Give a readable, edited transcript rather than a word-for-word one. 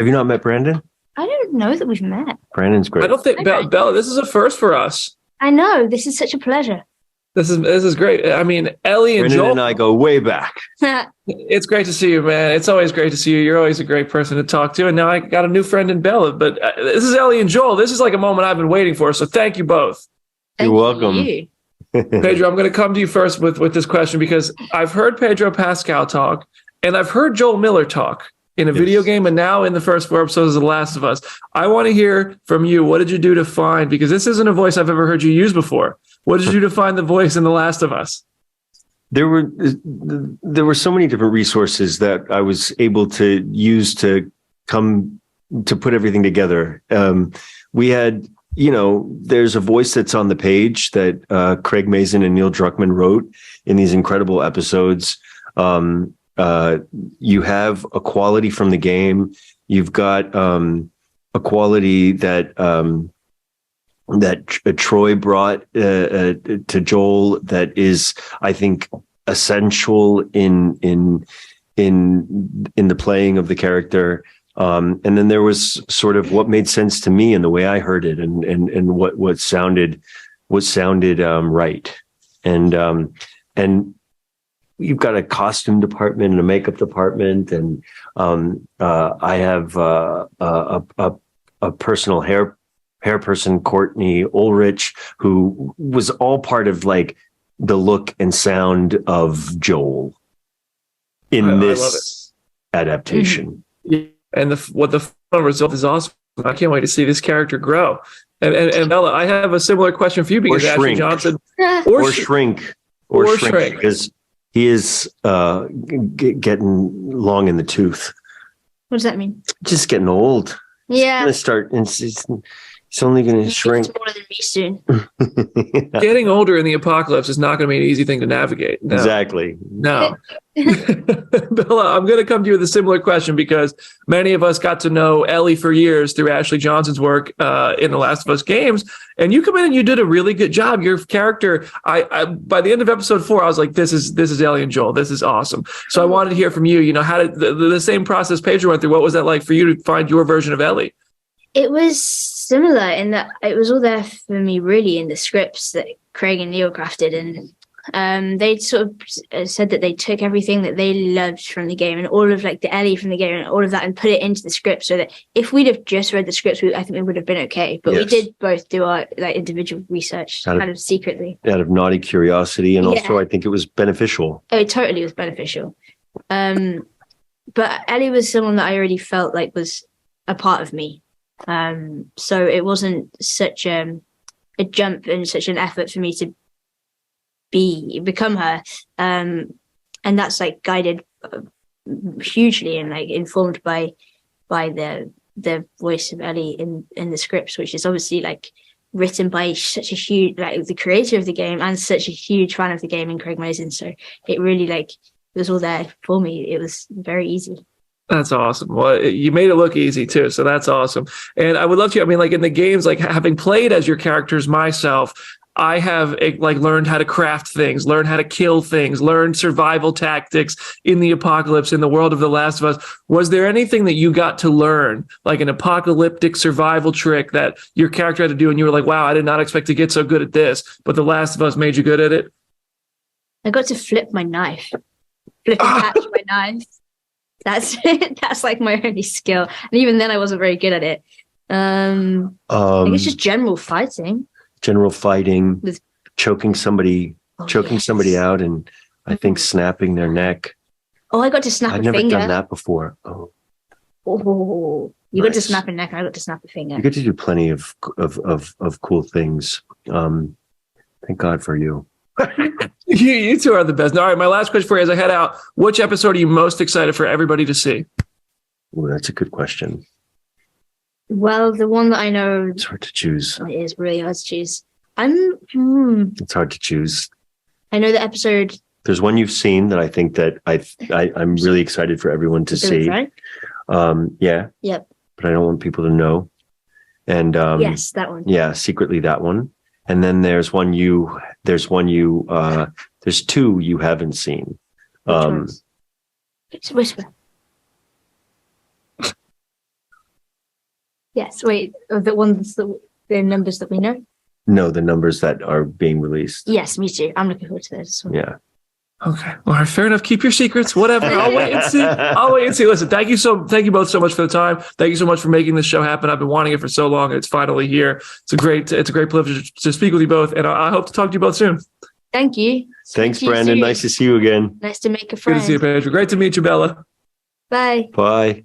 Have you not met Brandon? I don't know that we've met. Brandon's great. I don't think Bella. This is a first for us. I know. This is such a pleasure. This is great. I mean, Ellie and Brandon Joel and I go way back. It's great to see you, man. It's always great to see you. You're always a great person to talk to. And now I got a new friend in Bella. But this is Ellie and Joel. This is like a moment I've been waiting for. So thank you both. You're welcome. You. Pedro, I'm going to come to you first with this question because I've heard Pedro Pascal talk and I've heard Joel Miller talk in a video game and now in the first 4 episodes of The Last of Us. I want to hear from you. What did you do to find, because this isn't a voice I've ever heard you use before. What did you do to find the voice in The Last of Us? There were so many different resources that I was able to use to come to put everything together. We had, there's a voice that's on the page that Craig Mazin and Neil Druckmann wrote in these incredible episodes. You have a quality from the game. You've got a quality that Troy brought to Joel that is, I think, essential in the playing of the character. And then there was sort of what made sense to me and the way I heard it, and what sounded right. And you've got a costume department and a makeup department, and I have a personal hair person, Courtney Ulrich, who was all part of like the look and sound of Joel in this adaptation. Mm-hmm. And what the final result is awesome. I can't wait to see this character grow. And Bella, I have a similar question for you because Ashley Johnson or shrink because he is getting long in the tooth. What does that mean? Just getting old. Yeah. He's going to start. It's only going to shrink. More than me soon. Yeah. Getting older in the apocalypse is not going to be an easy thing to navigate. No. Exactly. No. Bella, I'm going to come to you with a similar question because many of us got to know Ellie for years through Ashley Johnson's work in The Last of Us games. And you come in and you did a really good job. Your character, I by the end of episode 4, I was like, this is Ellie and Joel. This is awesome. So I wanted to hear from you. How did the same process Pedro went through? What was that like for you to find your version of Ellie? It was similar in that it was all there for me, really, in the scripts that Craig and Neil crafted. And they sort of said that they took everything that they loved from the game and all of like the Ellie from the game and all of that and put it into the script, so that if we'd have just read the scripts, I think we would have been okay. But we did both do our like individial research kind of secretly. Out of naughty curiosity. And also I think it was beneficial. Oh, it totally was beneficial. But Ellie was someone that I already felt like was a part of me. So it wasn't such a jump and such an effort for me to become her, and that's like guided hugely and like informed by the voice of Ellie in the scripts, which is obviously like written by such a huge, like the creator of the game and such a huge fan of the game in Craig Mazin. So it really like it was all there for me. It was very easy. That's awesome. Well, you made it look easy too, so that's awesome. And I would love to, like in the games, like having played as your characters myself, I have like learned how to craft things, learned how to kill things, learned survival tactics in the apocalypse, in the world of The Last of Us. Was there anything that you got to learn, like an apocalyptic survival trick that your character had to do and you were like, wow, I did not expect to get so good at this, but The Last of Us made you good at it? I got to flip my knife. Flip and catch my knife. That's like my only skill. And even then I wasn't very good at it. I guess just general fighting. With choking somebody out, and I think snapping their neck. Oh, I got to snap a finger. I've never done that before. Oh, you got to snap a neck. I got to snap a finger. You get to do plenty of cool things. Thank God for you. You two are the best. All right, my last question for you as I head out. Which episode are you most excited for everybody to see? Oh, that's a good question. Well, the one that I know... It's hard to choose. It is really hard to choose. It's hard to choose. I know the episode... There's one you've seen that I think that I'm really excited for everyone to see. Right? Yeah. Yep. But I don't want people to know. And yes, that one. Yeah, secretly that one. And then there's two you haven't seen. It's Whisper. Yes. Wait, the ones that the numbers that we know. No, the numbers that are being released. Yes, me too. I'm looking forward to those. Yeah. Okay. All right. Fair enough. Keep your secrets. Whatever. I'll wait and see. I'll wait and see. Listen, thank you both so much for the time. Thank you so much for making this show happen. I've been wanting it for so long, and it's finally here. It's a great privilege to speak with you both, and I hope to talk to you both soon. Thank you. Thanks, Brandon. Nice to see you again. Nice to make a Good friend. to see you, Pedro. Great to meet you, Bella. Bye. Bye.